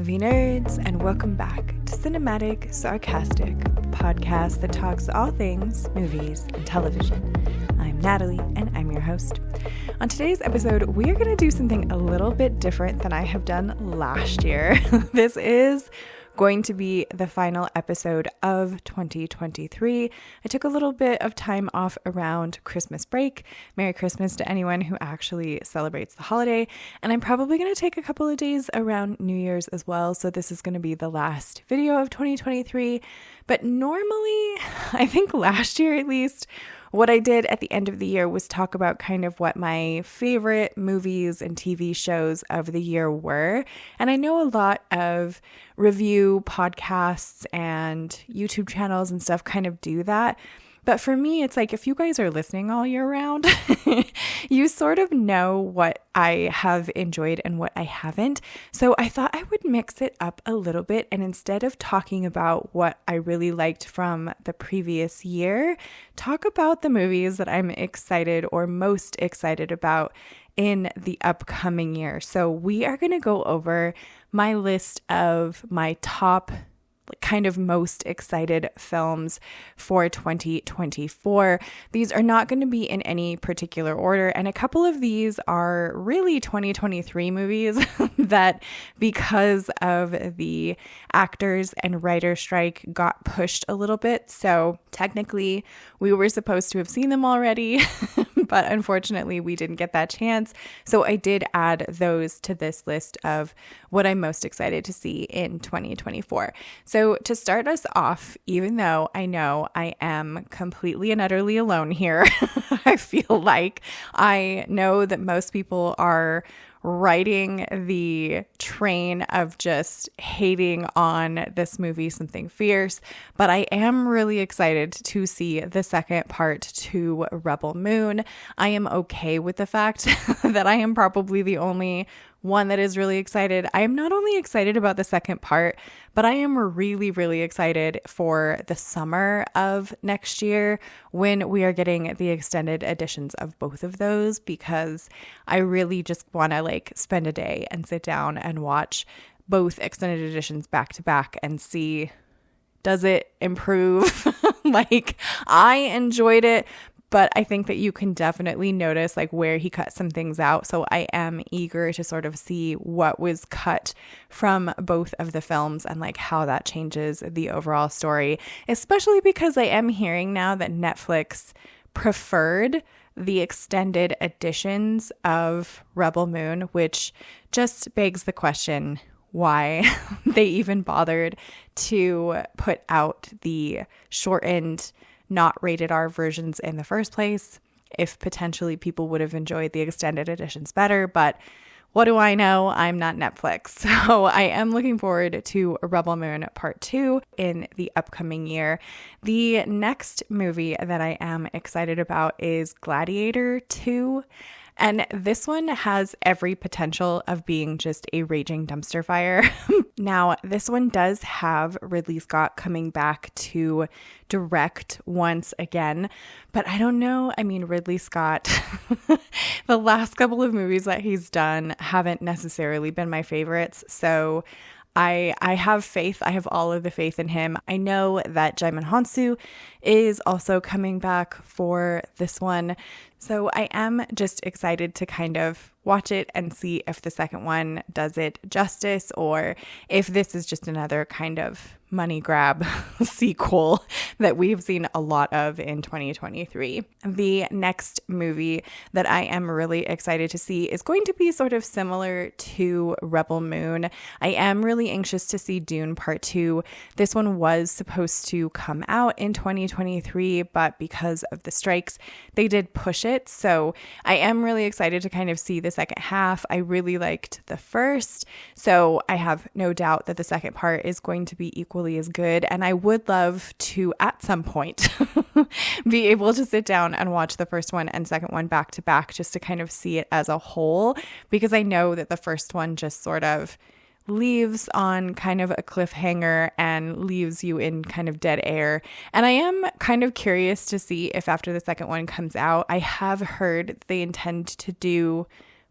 movie nerds, and welcome back to Cinematic Sarcastic, the podcast that talks all things movies and television. I'm Natalie, and I'm your host. On today's episode, we are going to do something a little bit different than I have done last year. This is going to be the final episode of 2023. I took a little bit of time off around Christmas break. Merry Christmas to anyone who actually celebrates the holiday. And I'm probably going to take a couple of days around New Year's as well. So this is going to be the last video of 2023. But normally, I think last year at least, what I did at the end of the year was talk about kind of what my favorite movies and TV shows of the year were. And I know a lot of review podcasts and YouTube channels and stuff kind of do that. But for me, it's like if you guys are listening all year round, you sort of know what I have enjoyed and what I haven't. So I thought I would mix it up a little bit. And instead of talking about what I really liked from the previous year, talk about the movies that I'm excited or most excited about in the upcoming year. So we are going to go over my list of my top kind of most excited films for 2024. These are not going to be in any particular order, and a couple of these are really 2023 movies that, because of the actors and writer strike, got pushed a little bit. So technically we were supposed to have seen them already, but unfortunately we didn't get that chance. So I did add those to this list of what I'm most excited to see in 2024. So to start us off, even though I know I am completely and utterly alone here, I feel like I know that most people are riding the train of just hating on this movie, Something Fierce, but I am really excited to see the second part to Rebel Moon. I am okay with the fact that I am probably the only one that is really excited. I am not only excited about the second part, but I am really, really excited for the summer of next year when we are getting the extended editions of both of those, because I really just want to spend a day and sit down and watch both extended editions back to back and see, does it improve? I enjoyed it, but I think that you can definitely notice where he cut some things out. So I am eager to sort of see what was cut from both of the films and how that changes the overall story, especially because I am hearing now that Netflix preferred the extended editions of Rebel Moon, which just begs the question why they even bothered to put out the shortened, not rated R versions in the first place, if potentially people would have enjoyed the extended editions better. But what do I know? I'm not Netflix. So I am looking forward to Rebel Moon Part 2 in the upcoming year. The next movie that I am excited about is Gladiator 2. And this one has every potential of being just a raging dumpster fire. Now, this one does have Ridley Scott coming back to direct once again, but I don't know. I mean, Ridley Scott, the last couple of movies that he's done haven't necessarily been my favorites. So I have faith. I have all of the faith in him. I know that Djimon Hounsou is also coming back for this one. So I am just excited to kind of watch it and see if the second one does it justice, or if this is just another kind of money grab sequel that we've seen a lot of in 2023. The next movie that I am really excited to see is going to be sort of similar to Rebel Moon. I am really anxious to see Dune Part 2. This one was supposed to come out in 2023, but because of the strikes, they did push it. So I am really excited to kind of see the second half. I really liked the first, so I have no doubt that the second part is going to be equally as good. And I would love to, at some point, be able to sit down and watch the first one and second one back to back, just to kind of see it as a whole, because I know that the first one just sort of leaves on kind of a cliffhanger and leaves you in kind of dead air. And I am kind of curious to see if after the second one comes out, I have heard they intend to do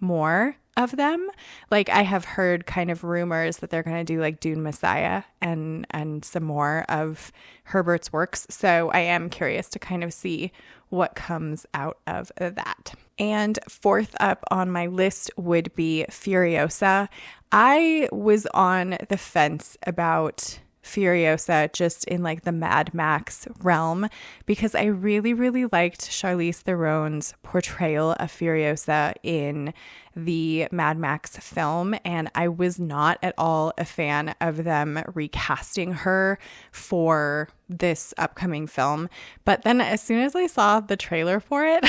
more of them. Like I have heard kind of rumors that they're going to do like Dune Messiah and some more of Herbert's works. So I am curious to kind of see what comes out of that. And fourth up on my list would be Furiosa. I was on the fence about Furiosa just in like the Mad Max realm because I really, really liked Charlize Theron's portrayal of Furiosa in the Mad Max film, and I was not at all a fan of them recasting her for this upcoming film. But then as soon as I saw the trailer for it,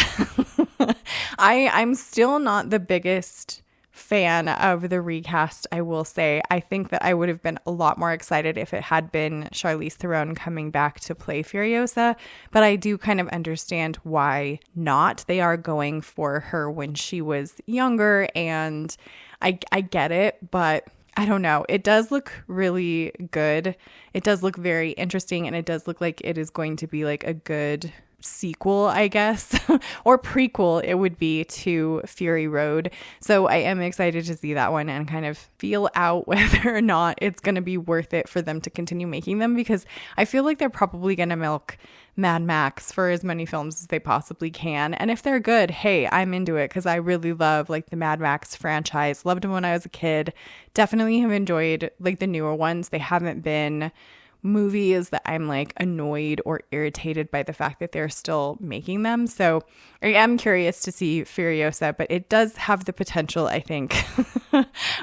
I'm still not the biggest fan of the recast, I will say. I think that I would have been a lot more excited if it had been Charlize Theron coming back to play Furiosa, but I do kind of understand why not. They are going for her when she was younger, and I get it, but I don't know. It does look really good. It does look very interesting, and it does look like it is going to be like a good sequel, I guess, or prequel it would be to Fury Road. So I am excited to see that one and kind of feel out whether or not it's going to be worth it for them to continue making them, because I feel like they're probably going to milk Mad Max for as many films as they possibly can. And if they're good, hey, I'm into it, because I really love like the Mad Max franchise. Loved them when I was a kid. Definitely have enjoyed like the newer ones. They haven't been movies that I'm like annoyed or irritated by the fact that they're still making them. So I am curious to see Furiosa, but it does have the potential, I think,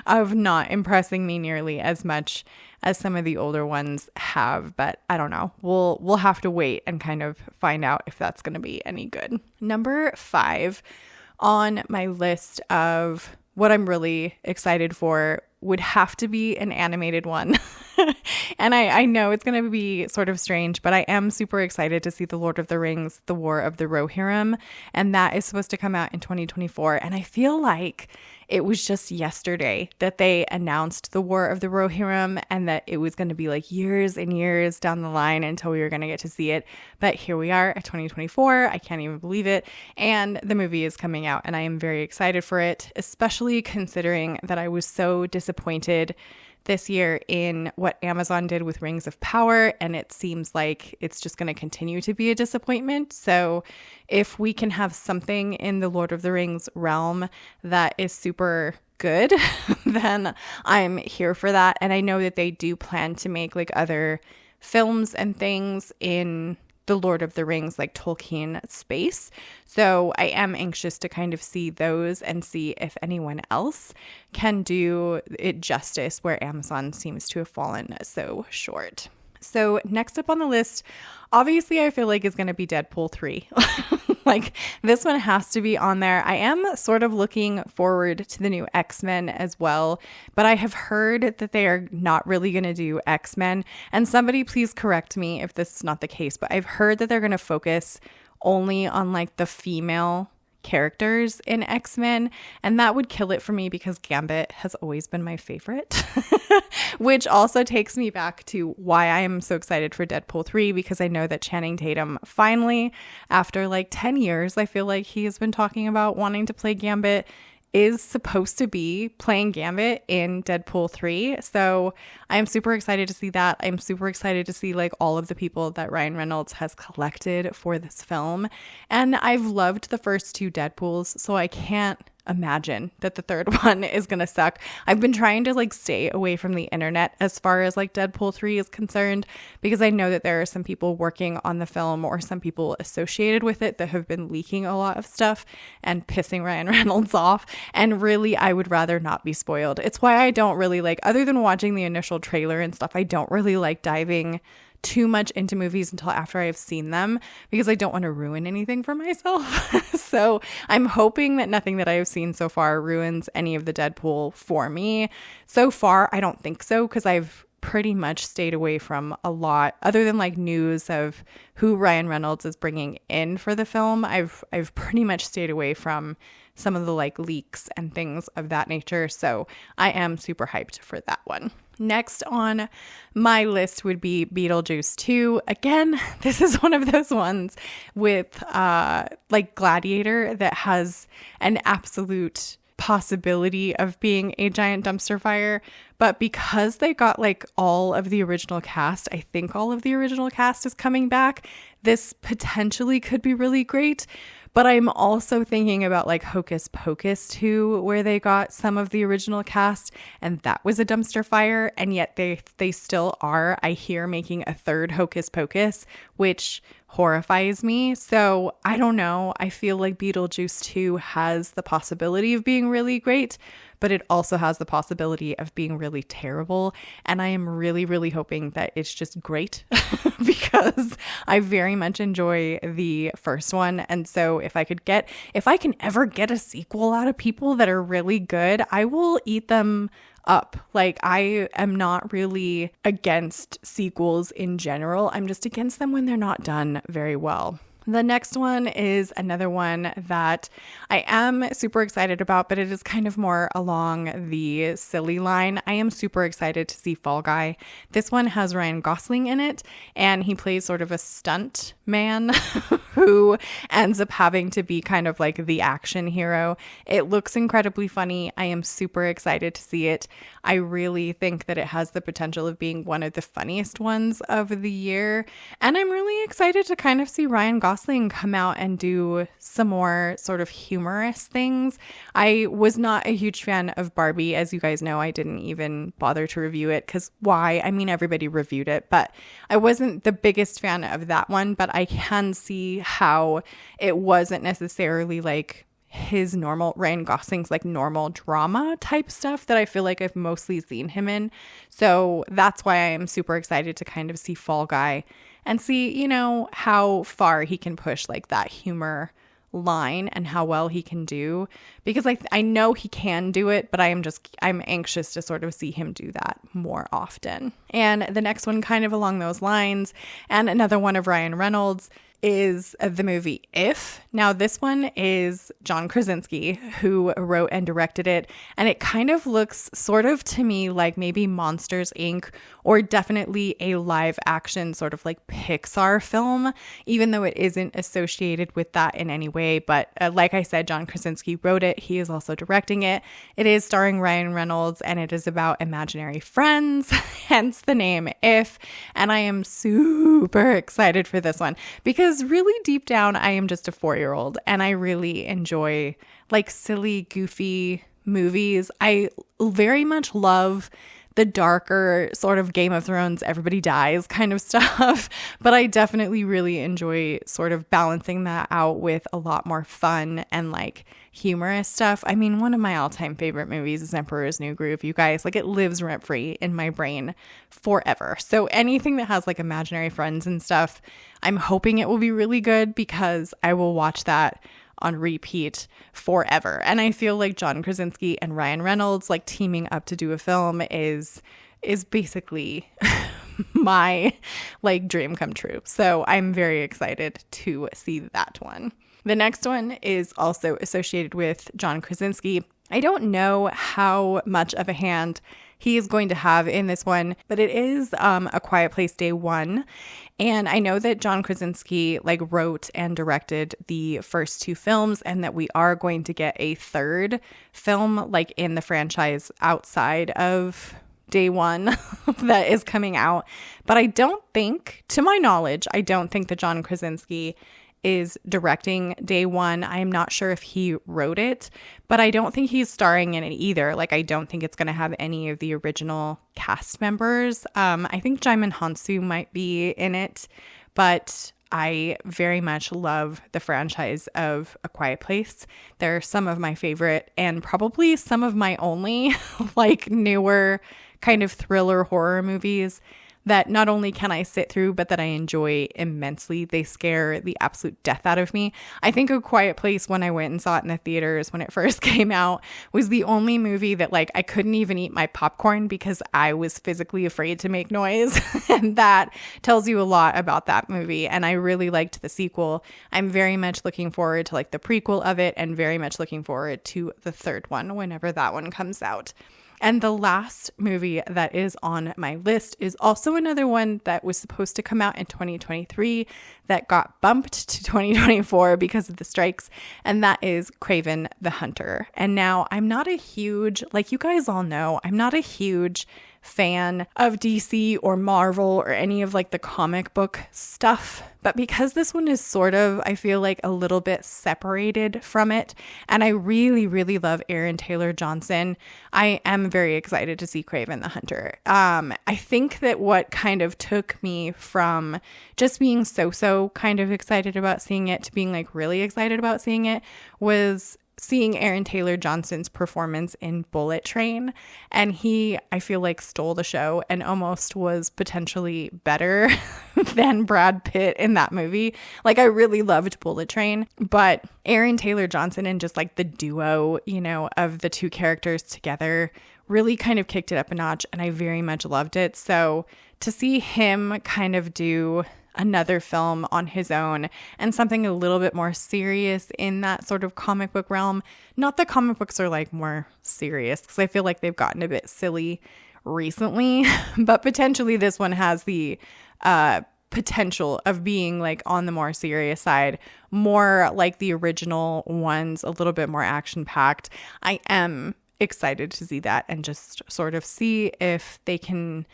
of not impressing me nearly as much as some of the older ones have. But I don't know. We'll have to wait and kind of find out if that's going to be any good. Number 5 on my list of what I'm really excited for would have to be an animated one. And I know it's going to be sort of strange, but I am super excited to see The Lord of the Rings, The War of the Rohirrim, and that is supposed to come out in 2024. And I feel like it was just yesterday that they announced The War of the Rohirrim and that it was going to be like years and years down the line until we were going to get to see it. But here we are at 2024. I can't even believe it. And the movie is coming out, and I am very excited for it, especially considering that I was so disappointed this year in what Amazon did with Rings of Power, and it seems like it's just going to continue to be a disappointment. So if we can have something in the Lord of the Rings realm that is super good, then I'm here for that. And I know that they do plan to make like other films and things in the Lord of the Rings, like Tolkien space. So I am anxious to kind of see those and see if anyone else can do it justice where Amazon seems to have fallen so short. So next up on the list, obviously I feel like is going to be Deadpool 3. Like this one has to be on there. I am sort of looking forward to the new X-Men as well, but I have heard that they are not really going to do X-Men. And somebody please correct me if this is not the case, but I've heard that they're going to focus only on like the female characters in X-Men, and that would kill it for me because Gambit has always been my favorite, which also takes me back to why I am so excited for Deadpool 3, because I know that Channing Tatum finally, after like 10 years, I feel like he has been talking about wanting to play Gambit, is supposed to be playing Gambit in Deadpool 3. So I'm super excited to see that. I'm super excited to see like all of the people that Ryan Reynolds has collected for this film. And I've loved the first 2 Deadpools, so I can't imagine that the third one is gonna suck. I've been trying to like stay away from the internet as far as like Deadpool 3 is concerned, because I know that there are some people working on the film or some people associated with it that have been leaking a lot of stuff and pissing Ryan Reynolds off, and really I would rather not be spoiled. It's why I don't really like, other than watching the initial trailer and stuff, I don't really like diving too much into movies until after I've seen them, because I don't want to ruin anything for myself. So I'm hoping that nothing that I have seen so far ruins any of the Deadpool for me. So far, I don't think so, because I've pretty much stayed away from a lot other than like news of who Ryan Reynolds is bringing in for the film. I've pretty much stayed away from some of the like leaks and things of that nature. So I am super hyped for that one. Next on my list would be Beetlejuice 2. Again, this is one of those ones with like Gladiator that has an absolute possibility of being a giant dumpster fire, but because they got like all of the original cast, I think all of the original cast is coming back, this potentially could be really great. But I'm also thinking about like Hocus Pocus 2, where they got some of the original cast and that was a dumpster fire, and yet they still are, I hear, making a third Hocus Pocus, which horrifies me. So I don't know. I feel like Beetlejuice 2 has the possibility of being really great, but it also has the possibility of being really terrible. And I am really, really hoping that it's just great because I very much enjoy the first one. And so if I can ever get a sequel out of people that are really good, I will eat them up. Like, I am not really against sequels in general. I'm just against them when they're not done very well. The next one is another one that I am super excited about, but it is kind of more along the silly line. I am super excited to see Fall Guy. This one has Ryan Gosling in it, and he plays sort of a stunt man who ends up having to be kind of like the action hero. It looks incredibly funny. I am super excited to see it. I really think that it has the potential of being one of the funniest ones of the year, and I'm really excited to kind of see Ryan Gosling come out and do some more sort of humorous things. I was not a huge fan of Barbie. As you guys know, I didn't even bother to review it because why? I mean, everybody reviewed it, but I wasn't the biggest fan of that one, but I can see how it wasn't necessarily like his normal, Ryan Gosling's like normal drama type stuff that I feel like I've mostly seen him in. So that's why I am super excited to kind of see Fall Guy and see, you know, how far he can push like that humor line and how well he can do, because I know he can do it, but I'm anxious to sort of see him do that more often. And the next one kind of along those lines, and another one of Ryan Reynolds, is the movie If. Now this one is John Krasinski who wrote and directed it, and it kind of looks sort of to me like maybe Monsters Inc. or definitely a live action sort of like Pixar film, even though it isn't associated with that in any way. But like I said, John Krasinski wrote it. He is also directing it. It is starring Ryan Reynolds, and it is about imaginary friends, hence the name If. And I am super excited for this one because really deep down, I am just a 4-year-old and I really enjoy like silly, goofy movies. I very much love the darker sort of Game of Thrones, everybody dies kind of stuff. But I definitely really enjoy sort of balancing that out with a lot more fun and like humorous stuff. I mean, one of my all-time favorite movies is Emperor's New Groove, you guys. Like, it lives rent-free in my brain forever. So anything that has like imaginary friends and stuff, I'm hoping it will be really good because I will watch that on repeat forever. And I feel like John Krasinski and Ryan Reynolds like teaming up to do a film is basically my like dream come true. So I'm very excited to see that one. The next one is also associated with John Krasinski. I don't know how much of a hand he is going to have in this one, but it is A Quiet Place Day 1. And I know that John Krasinski like wrote and directed the first 2 films, and that we are going to get a third film like in the franchise outside of Day 1 that is coming out. But I don't think, to my knowledge, I don't think that John Krasinski is directing Day 1. I am not sure if he wrote it, but I don't think he's starring in it either. Like, I don't think it's going to have any of the original cast members. I think Jaimin Hansu might be in it, but I very much love the franchise of A Quiet Place. They're some of my favorite and probably some of my only like newer kind of thriller horror movies that not only can I sit through, but that I enjoy immensely. They scare the absolute death out of me. I think A Quiet Place, when I went and saw it in the theaters when it first came out, was the only movie that like I couldn't even eat my popcorn because I was physically afraid to make noise. And that tells you a lot about that movie. And I really liked the sequel. I'm very much looking forward to like the prequel of it, and very much looking forward to the third one whenever that one comes out. And the last movie that is on my list is also another one that was supposed to come out in 2023 that got bumped to 2024 because of the strikes, and that is Kraven the Hunter. And now I'm not a huge, like you guys all know, I'm not a huge fan of DC or Marvel or any of like the comic book stuff, but because this one is sort of, I feel like, a little bit separated from it, and I really, really love Aaron Taylor Johnson, I am very excited to see Kraven the Hunter. I think that what kind of took me from just being so kind of excited about seeing it to being like really excited about seeing it was seeing Aaron Taylor Johnson's performance in Bullet Train. And he, I feel like, stole the show and almost was potentially better than Brad Pitt in that movie. Like, I really loved Bullet Train, but Aaron Taylor Johnson and just like the duo, you know, of the two characters together really kind of kicked it up a notch, and I very much loved it. So to see him kind of do another film on his own and something a little bit more serious in that sort of comic book realm. Not that comic books are like more serious, because I feel like they've gotten a bit silly recently, but potentially this one has the potential of being like on the more serious side, more like the original ones, a little bit more action packed. I am excited to see that and just sort of see if they can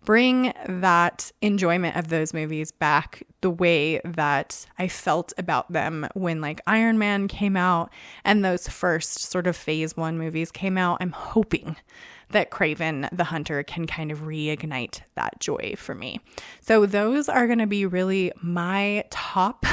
bring that enjoyment of those movies back the way that I felt about them when like Iron Man came out and those first sort of phase 1 movies came out. I'm hoping that Kraven the Hunter can kind of reignite that joy for me. So those are going to be really my top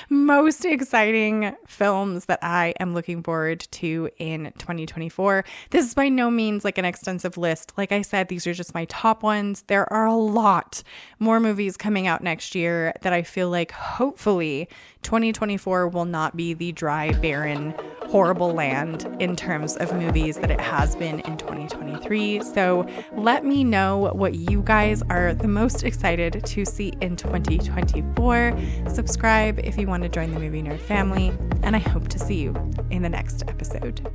most exciting films that I am looking forward to in 2024. This is by no means like an extensive list. Like I said, these are just my top ones. There are a lot more movies coming out next year that I feel like hopefully 2024 will not be the dry, barren, horrible land in terms of movies that it has been in 2023. So let me know what you guys are the most excited to see in 2024. Subscribe if you want to join the Movie Nerd family, and I hope to see you in the next episode.